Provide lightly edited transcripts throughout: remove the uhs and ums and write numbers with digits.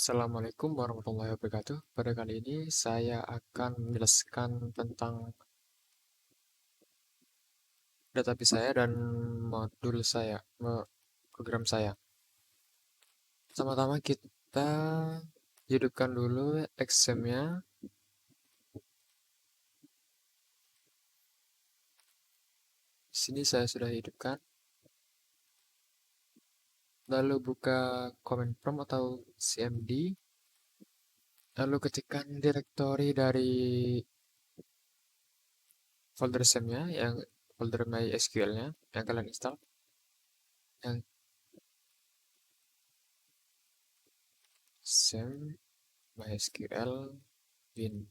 Assalamualaikum warahmatullahi wabarakatuh. Pada kali ini saya akan menjelaskan tentang database saya dan modul saya, program saya. Pertama-tama kita hidupkan dulu XAMPP-nya. Di sini saya sudah hidupkan. Lalu buka command prompt atau cmd. Lalu ketikkan direktori dari folder XAMPP-nya, yang folder MySQL-nya yang kalian install. Yang XAMPP MySQL bin.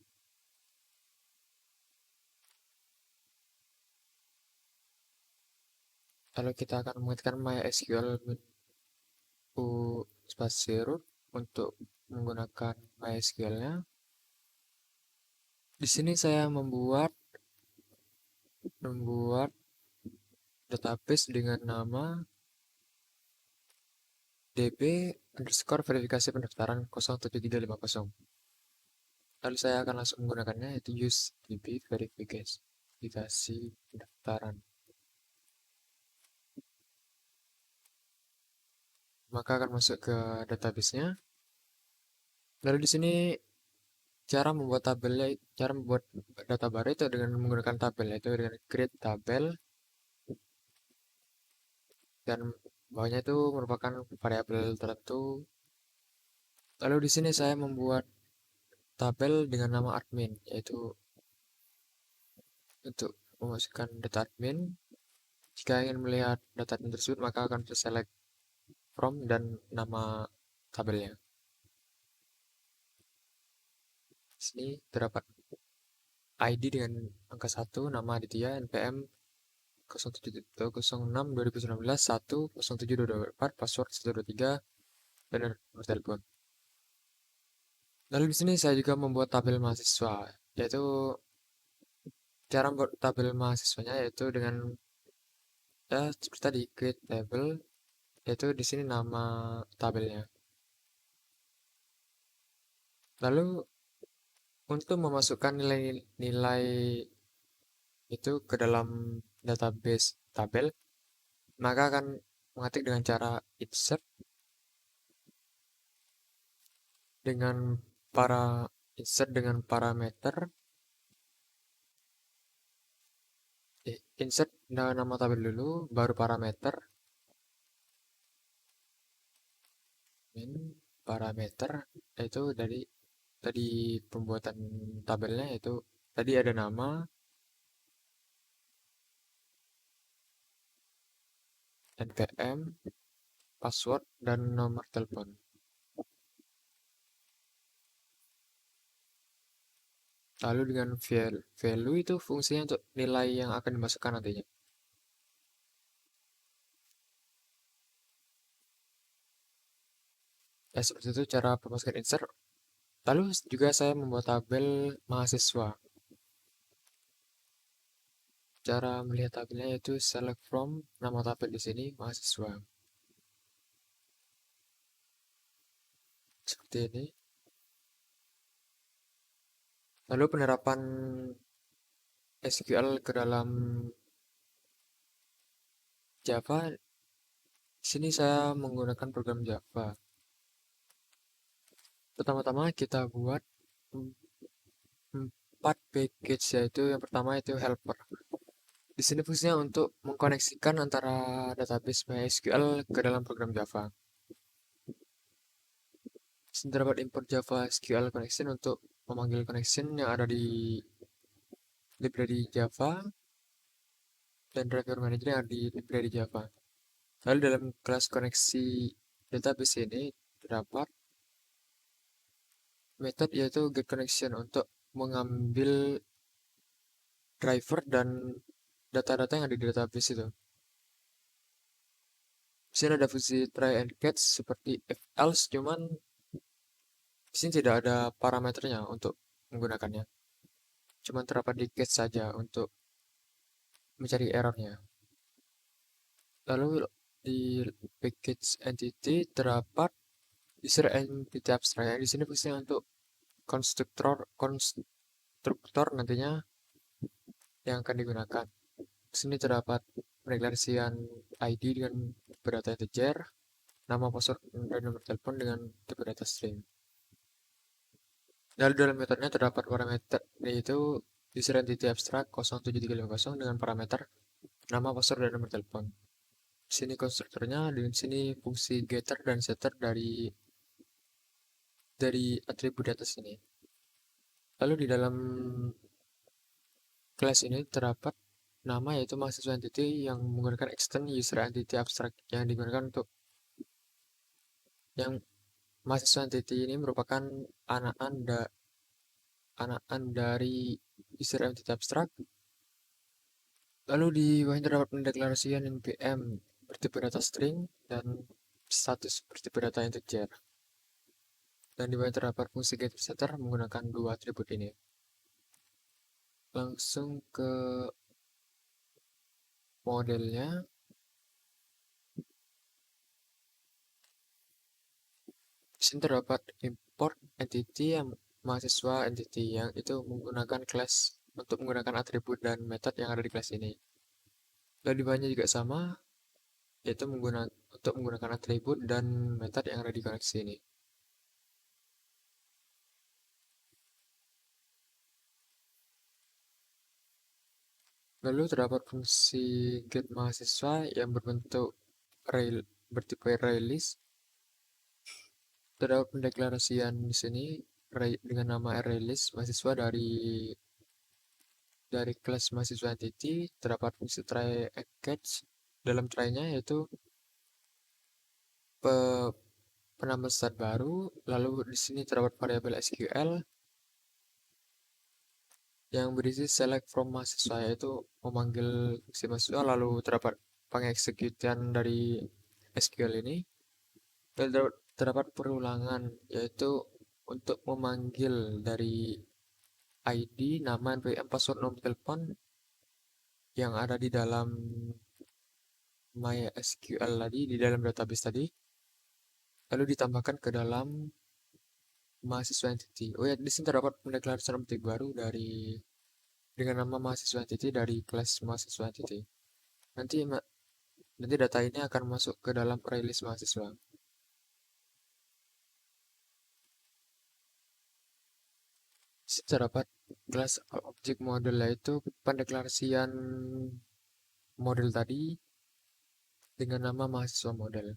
Lalu kita akan mengetikkan MySQL u spasi root untuk menggunakan MySQL-nya. Di sini saya membuat database dengan nama db_verifikasi pendaftaran 07350. Lalu saya akan langsung menggunakannya, yaitu use db verifikasi pendaftaran. Maka akan masuk ke database-nya. Lalu di sini cara membuat data baru itu dengan menggunakan tabel, yaitu dengan create tabel, dan bawahnya itu merupakan variabel tertentu. Lalu di sini saya membuat tabel dengan nama admin, yaitu untuk memasukkan data admin. Jika ingin melihat data admin tersebut, maka akan select from dan nama tabelnya. Di sini terdapat ID dengan angka 1, nama Aditya, NPM 07.06.2019, 1, 07.224, password 123, dan nomor telepon. Lalu di sini saya juga membuat tabel mahasiswa, yaitu cara membuat tabel mahasiswanya yaitu dengan seperti tadi create table, yaitu di sini nama tabelnya. Lalu untuk memasukkan nilai-nilai itu ke dalam database tabel, maka akan mengetik dengan cara insert dengan parameter. Insert nama tabel dulu, baru parameter. Parameter itu dari tadi pembuatan tabelnya, itu tadi ada nama, NPM, password, dan nomor telepon. Lalu dengan value itu fungsinya untuk nilai yang akan dimasukkan nantinya. Ya, seperti itu cara pemasukan insert. Lalu juga saya membuat tabel mahasiswa. Cara melihat tabelnya yaitu select from, nama tabel di sini mahasiswa. Seperti ini. Lalu penerapan SQL ke dalam Java. Di sini saya menggunakan program Java. Pertama-tama kita buat 4 package, yaitu yang pertama itu helper. Di sini fungsinya untuk mengkoneksikan antara database MySQL ke dalam program Java. Di sini terdapat import Java SQL connection untuk memanggil connection yang ada di library Java, dan driver manager yang ada di library Java. Lalu dalam kelas koneksi database ini terdapat method yaitu getConnection untuk mengambil driver dan data-data yang ada di database itu. Di sini ada fungsi try and catch seperti if else, cuman di sini tidak ada parameternya untuk menggunakannya. Cuman terdapat di catch saja untuk mencari errornya. Lalu di package entity terdapat user entity abstract yang di sini fungsinya untuk konstruktor nantinya yang akan digunakan. Di sini terdapat pendeklarasian ID dengan tipe data integer, nama password dan nomor telepon dengan tipe data string. Lalu dalam metodenya terdapat parameter yaitu user entity abstract 07350 dengan parameter nama password dan nomor telepon. Di sini konstruktornya, di sini fungsi getter dan setter dari atribut di atas ini. Lalu di dalam kelas ini terdapat nama yaitu mahasiswa entity yang menggunakan extend user entity abstract yang digunakan untuk yang mahasiswa entity ini merupakan anakan dari user entity abstract. Lalu di bawahnya terdapat pendeklarasian npm bertipe data string dan status bertipe data integer. Dan di bawah terdapat fungsi getSetter menggunakan dua atribut ini. Langsung ke modelnya. Di sini terdapat import entity yang mahasiswa entity yang itu menggunakan class untuk menggunakan atribut dan method yang ada di kelas ini. Dan di bawahnya juga sama, yaitu untuk menggunakan atribut dan method yang ada di koneksi ini. Lalu terdapat fungsi get mahasiswa yang berbentuk bertipe ArrayList. Terdapat pendeklarasian di sini dengan nama ArrayList mahasiswa dari kelas mahasiswa entity. Terdapat fungsi try catch dalam try-nya yaitu penambah start baru. Lalu di sini terdapat variabel SQL yang berisi select from mahasiswa yaitu memanggil si mahasiswa, lalu terdapat pengeksekutian dari SQL ini. Dan terdapat perulangan yaitu untuk memanggil dari ID, nama, NPM, password, nomor telepon yang ada di dalam MySQL tadi, di dalam database tadi, lalu ditambahkan ke dalam mahasiswa entity. Oh ya, di sini terdapat pendeklarasian objek baru dengan nama mahasiswa entity dari kelas mahasiswa entity. Nanti data ini akan masuk ke dalam release mahasiswa. Di sini terdapat kelas objek model yaitu pendeklarasian model tadi dengan nama mahasiswa model.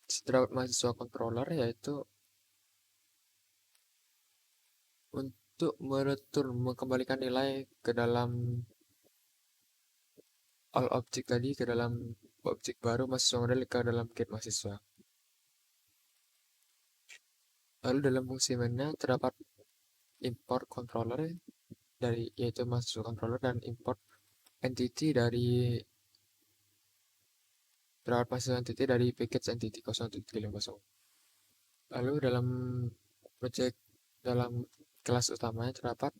Terdapat mahasiswa controller yaitu untuk mengembalikan nilai ke dalam all object tadi, ke dalam objek baru mahasiswa model ke dalam get mahasiswa. Lalu dalam fungsi mainnya terdapat import controller yaitu mahasiswa controller dan import entity terdapat mahasiswa entity dari package entity 0.350. Lalu dalam kelas utamanya terdapat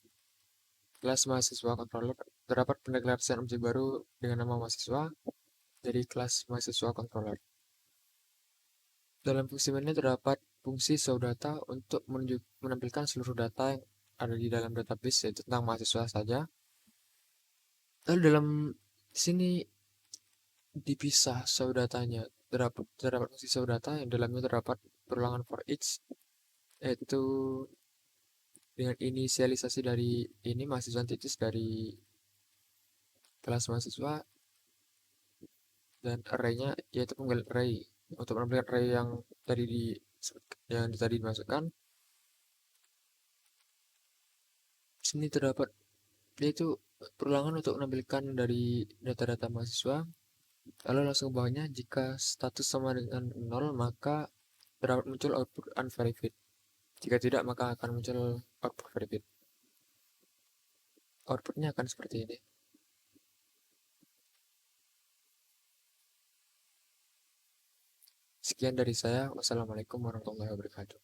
kelas mahasiswa controller, terdapat pendeklarasian objek baru dengan nama mahasiswa dari kelas mahasiswa controller. Dalam fungsi mainnya terdapat fungsi show data untuk menampilkan seluruh data yang ada di dalam database yaitu tentang mahasiswa saja. Lalu dalam sini dipisah show datanya. Terdapat fungsi show data yang dalamnya terdapat perulangan for each yaitu dengan inisialisasi dari ini mahasiswa titis dari kelas mahasiswa dan arraynya yaitu penggal array untuk menampilkan array yang tadi dimasukkan. Sini terdapat yaitu perulangan untuk menampilkan dari data-data mahasiswa. Lalu langsung ke bawahnya, jika status sama dengan 0 maka terdapat muncul output unverified. Jika tidak maka akan muncul output verified. Outputnya akan seperti ini. Sekian dari saya. Wassalamualaikum warahmatullahi wabarakatuh.